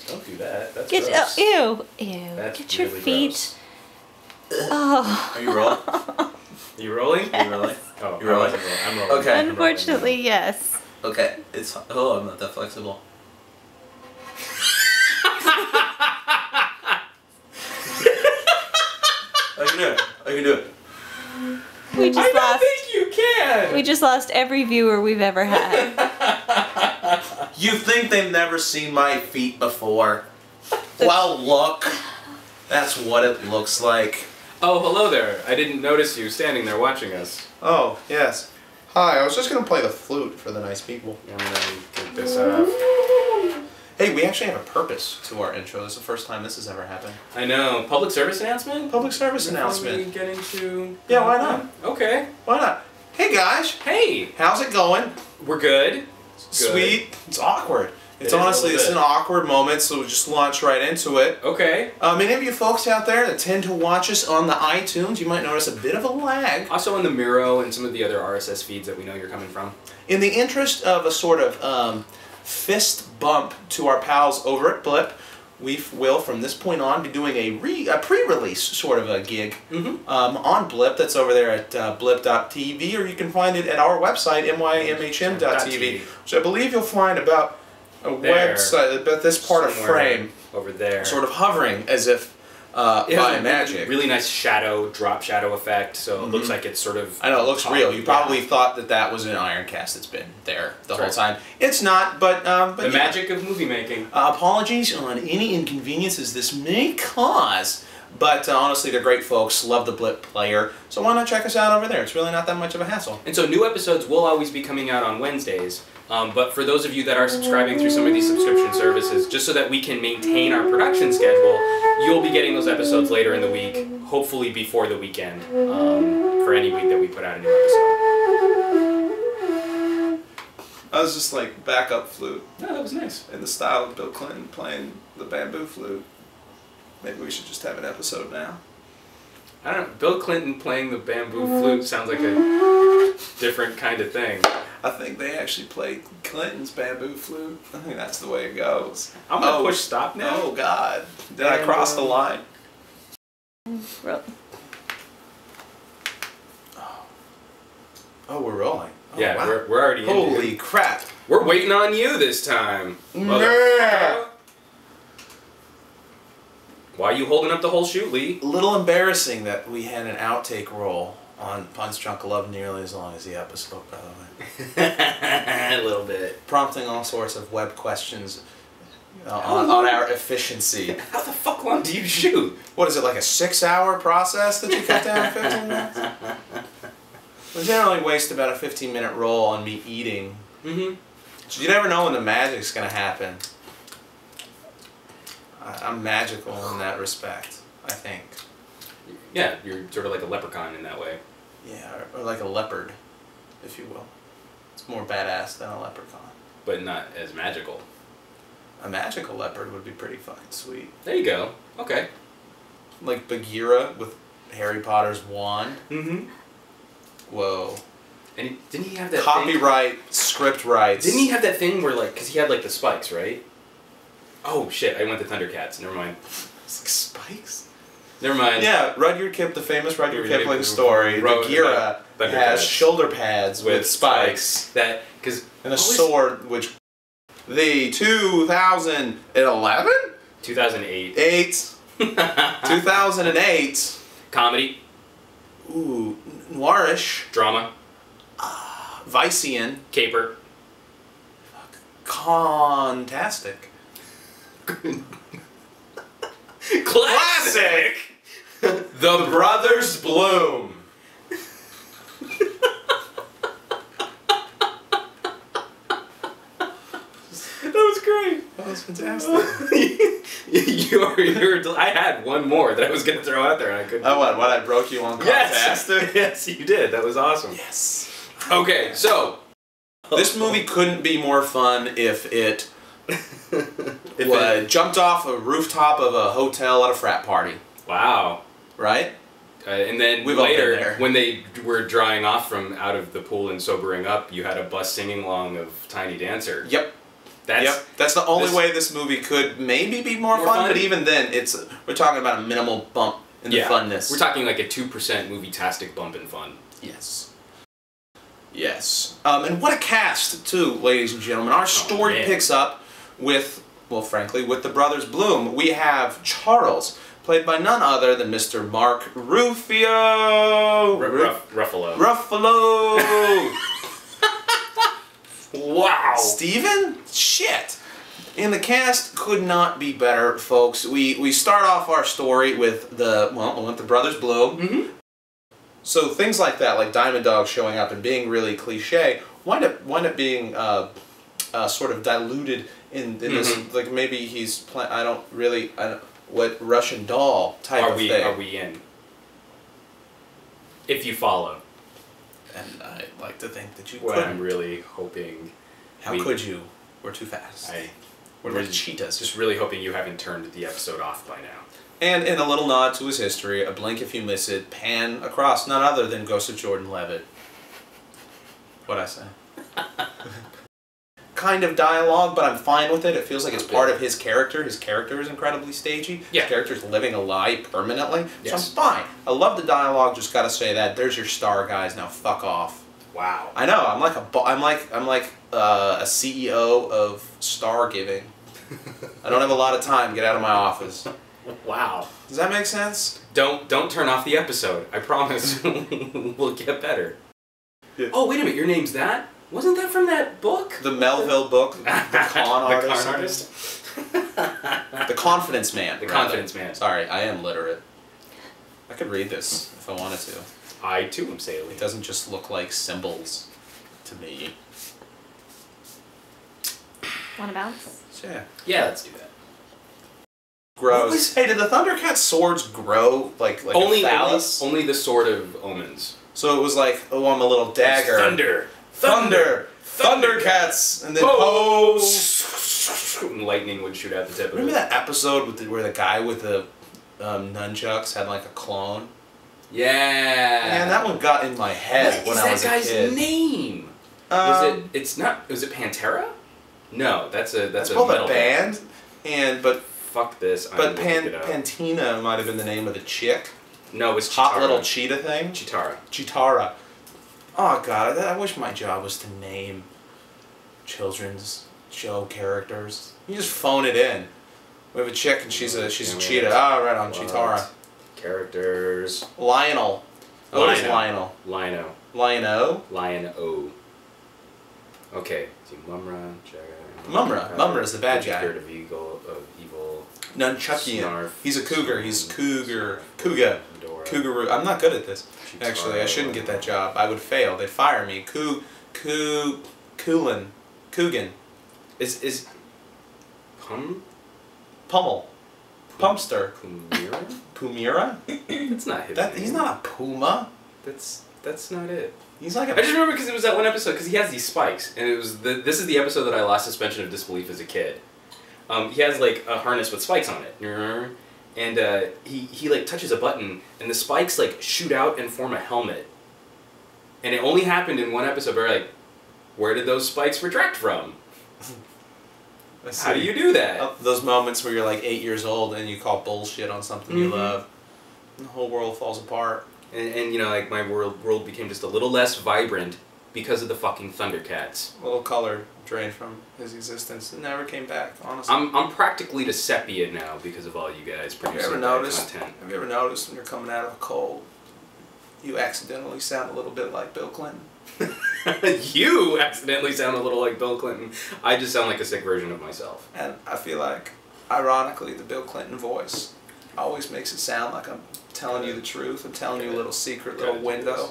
Don't do that. That's Get gross. ew. That's Get your really feet. gross. Oh. Are you rolling? Are you rolling? Are you rolling? Oh, You're rolling? I'm rolling. Okay. Unfortunately, yes. Okay. It's I'm not that flexible. I can do it. I can do it. We just I don't lost. think you can. We just lost every viewer we've ever had. You think they've never seen my feet before? Well, look. That's what it looks like. Oh, hello there. I didn't notice you standing there watching us. Oh, yes. Hi, I was just going to play the flute for the nice people. I'm gonna get this off. Hey, we actually have a purpose to our intro. This is the first time this has ever happened. I know. Public service announcement? Public service Before announcement. we get into... Yeah, why not? Okay. Why not? Hey, guys. Hey, How's it going? we're good. Sweet. It's awkward. It is Honestly, a little it's bit. an awkward moment, so we'll just launch right into it. Okay. Many of you folks out there that tend to watch us on the iTunes, you might notice a bit of a lag. Also on the Miro and some of the other RSS feeds that we know you're coming from. In the interest of a sort of fist bump to our pals over at Blip, we will, from this point on, be doing a pre-release sort of a gig on Blip. That's over there at blip.tv, or you can find it at our website, MYMHM.tv, which I believe you'll find about a There. website, about this part of Somewhere frame, over there. sort of hovering as if It has by a magic. really nice drop shadow effect, so it looks like it's sort of... I know, it looks top. real. You probably Yeah. thought that that was an iron cast that's been there the whole right. time. It's not, but The yeah. magic of movie making. Apologies on any inconveniences this may cause, but honestly, they're great folks. Love the Blip player, so why not check us out over there? It's really not that much of a hassle. And so new episodes will always be coming out on Wednesdays, but for those of you that are subscribing through some of these subscription services, just so that we can maintain our production schedule, you'll be getting those episodes later in the week, hopefully before the weekend, for any week that we put out a new episode. I was just like backup flute No, that was nice. in the style of Bill Clinton playing the bamboo flute. Maybe we should just have an episode now. I don't know, Bill Clinton playing the bamboo flute sounds like a different kind of thing. I think they actually played Clinton's bamboo flute. I think that's the way it goes. I'm gonna push stop now. Oh God! Did I cross the line? Oh, we're rolling. Oh, Yeah, wow. we're already in. Holy crap! We're waiting on you this time. Yeah. Motherfucker. Why are you holding up the whole shoot, Lee? A little embarrassing that we had an outtake roll on Punch Drunk Love nearly as long as the episode, by the way. A little bit. Prompting all sorts of web questions on our efficiency. How the fuck long do you shoot? What is it, like a 6-hour process that you cut down in 15 minutes? We generally waste about a 15-minute roll on me eating. Mm-hmm. So you never know when the magic's going to happen. I'm magical in that respect, I think. Yeah, you're sort of like a leprechaun in that way. Yeah, or like a leopard, if you will. It's more badass than a leprechaun. But not as magical. A magical leopard would be pretty fucking sweet. There you go. Okay. Like Bagheera with Harry Potter's wand. Mm-hmm. Whoa. And didn't he have that Copyright, script rights. Didn't he have that thing where, like, because he had, like, the spikes, right? Oh, shit, I went to Thundercats. Never mind. It's like spikes? Never mind. Yeah, Rudyard Kipling, the famous Rudyard Rudyard Kipling Kipling story. wrote Bagheera about Thundercats has shoulder pads with spikes. That, because... And a sword, which... The 2011? 2008. 2008. Comedy. Ooh, noirish. Drama. Vician. Caper. Contastic. Classic! The Brothers Bloom. That was great. That was fantastic. I had one more that I was going to throw out there and I couldn't. Oh, what? I broke you on Contastic? Yes, you did. That was awesome. Yes. Okay, so. This movie couldn't be more fun if it jumped off a rooftop of a hotel at a frat party. Wow. Right? And then We've all been later, there. when they were drying off from out of the pool and sobering up, you had a bus singing along of Tiny Dancer. Yep. That's the only way this movie could maybe be more fun, but even then, we're talking about a minimal bump in the funness. We're talking like a 2% movie-tastic bump in fun. Yes. Yes. And what a cast, too, ladies and gentlemen. Our story picks up with, well, frankly, with the Brothers Bloom. We have Charles, played by none other than Mr. Mark Ruffalo. Ruffalo! Wow! Steven? Shit! And the cast could not be better, folks. We start off our story with the Brothers Bloom. Mm-hmm. So things like that, like Diamond Dog showing up and being really cliche, wind up being sort of diluted in this. Like maybe he's playing. I don't what Russian doll type of thing. Are we in? If you follow. And I'd like to think that you could. couldn't. I'm really hoping. How could you? We're too fast. We're like cheetahs. Just really hoping you haven't turned the episode off by now. And in a little nod to his history, a blink if you miss it, pan across none other than Ghost of Jordan Levitt. What'd I say? Kind of dialogue, but I'm fine with it. It feels like it's part of his character. His character is incredibly stagey. Yeah. His character's living a lie permanently. Yes. So I'm fine. I love the dialogue, just gotta say that. There's your star, guys. Now fuck off. Wow. I know, I'm like a CEO of star giving. I don't have a lot of time. Get out of my office. Wow. Does that make sense? Don't turn off the episode. I promise. We'll get better. Yeah. Oh, wait a minute. Your name's that? Wasn't that from that book? The Melville book. The Con Artist. The Con Artist? The Confidence Man. The Confidence Man. Sorry, I am literate. I could read this if I wanted to. I, too, am sailing. It doesn't just look like symbols to me. Want to bounce? Yeah. Yeah, let's do that. Grows. Hey, did the Thundercat swords grow like only, a phallus? Only the Sword of Omens. So it was like, oh, I'm a little dagger. Thunder! Thundercats! And then lightning would shoot out the tip of it. Remember that episode with where the guy with the nunchucks had like a clone? Yeah. Man, that one got in my head when I was a kid. What is that guy's name? Was it Pantera? No, that's a both metal a band, but fuck this. But Pantina might have been the name of the chick. No, it was Chitara. Hot little cheetah thing. Chitara. Oh god, I wish my job was to name children's show characters. You just phone it in. We have a chick and she's a cheetah. Ah, right on, Chitara. Characters. Lionel. What is Lionel? Lino. Lion-O? Lion-O. Okay. See, Mumra. Mumra is the bad guy. Spirit of evil. Nunchuckian. He's a cougar. He's Cougar. Cougaroo. I'm not good at this. Actually, I shouldn't get that job. I would fail. They'd fire me. Coogan. Is Pummel. Pumpster. Pumira? Pumira? That's not his name. He's not a puma. That's not it. He's like a... I just remember because it was that one episode, because he has these spikes, and it was this is the episode that I lost suspension of disbelief as a kid. He has like a harness with spikes on it, and he like touches a button, and the spikes like shoot out and form a helmet. And it only happened in one episode where like, where did those spikes retract from? How do you do that? Those moments where you're like 8 years old and you call bullshit on something you love, and the whole world falls apart. And you know, like my world became just a little less vibrant because of the fucking Thundercats. A little color drained from his existence and never came back, honestly. I'm practically to sepia now because of all you guys producing content. Have you ever noticed when you're coming out of a cold, you accidentally sound a little bit like Bill Clinton? You accidentally sound a little like Bill Clinton. I just sound like a sick version of myself. And I feel like, ironically, the Bill Clinton voice always makes it sound like I'm telling you the truth. I'm telling you a little secret, little window.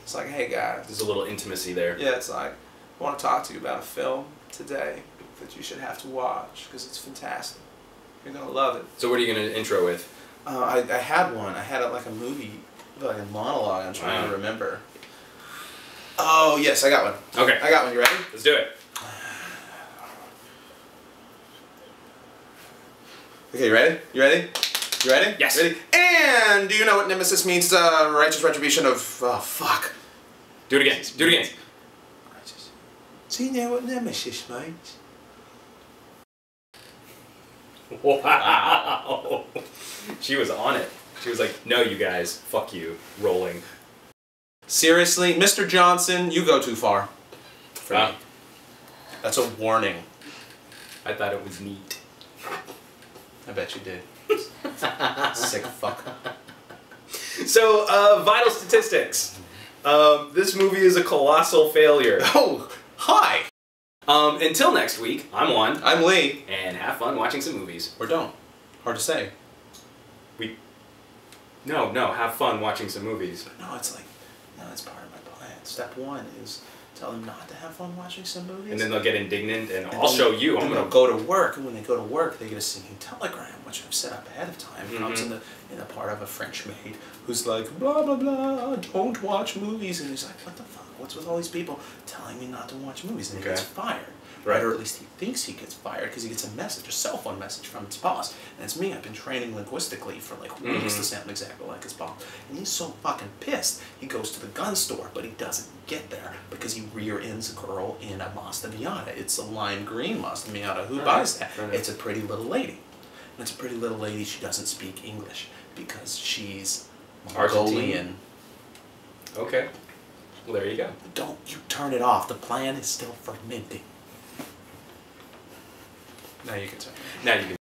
It's like, hey guys. There's a little intimacy there. Yeah, it's like, I want to talk to you about a film today that you should have to watch because it's fantastic. You're going to love it. So what are you going to intro with? I had one. I had it like a movie, like a monologue I'm trying to remember. Oh, yes, I got one. Okay. I got one. You ready? Let's do it. Okay, you ready? You ready? You ready? Yes. Ready? And do you know what Nemesis means? Righteous retribution of... Oh, fuck. Do it again. Do it again. Do you know what Nemesis means? Wow. She was on it. She was like, no, you guys, fuck you, rolling. Seriously, Mr. Johnson, you go too far. For Ah. me. That's a warning. I thought it was neat. I bet you did. Sick fuck. So, vital statistics. This movie is a colossal failure. Oh, hi. Until next week, I'm Juan. I'm Lee. And have fun watching some movies. Or don't. Hard to say. No, have fun watching some movies. But no, it's like, no, it's part of my plan. Step one is tell them not to have fun watching some movies. And then they'll get indignant, and I'll then show you. I'm Then gonna they'll go to work, and when they go to work, they get a singing telegram, which I've set up ahead of time. Mm-hmm. Comes in the part of a French maid who's like, blah blah blah, don't watch movies, and he's like, what the fuck? What's with all these people telling me not to watch movies? And he gets fired. Right, or at least he thinks he gets fired because he gets a message, a cell phone message from his boss. And it's me, I've been training linguistically for like weeks to sound exactly like his boss. And he's so fucking pissed, he goes to the gun store, but he doesn't get there because he rear ends a girl in a Mazda Miata. It's a lime green Mazda Miata. Who buys that? It's a pretty little lady. And it's a pretty little lady, she doesn't speak English because she's Mongolian. Okay. Well, there you go. Don't you turn it off. The plan is still fermenting. Now you can say. Now you can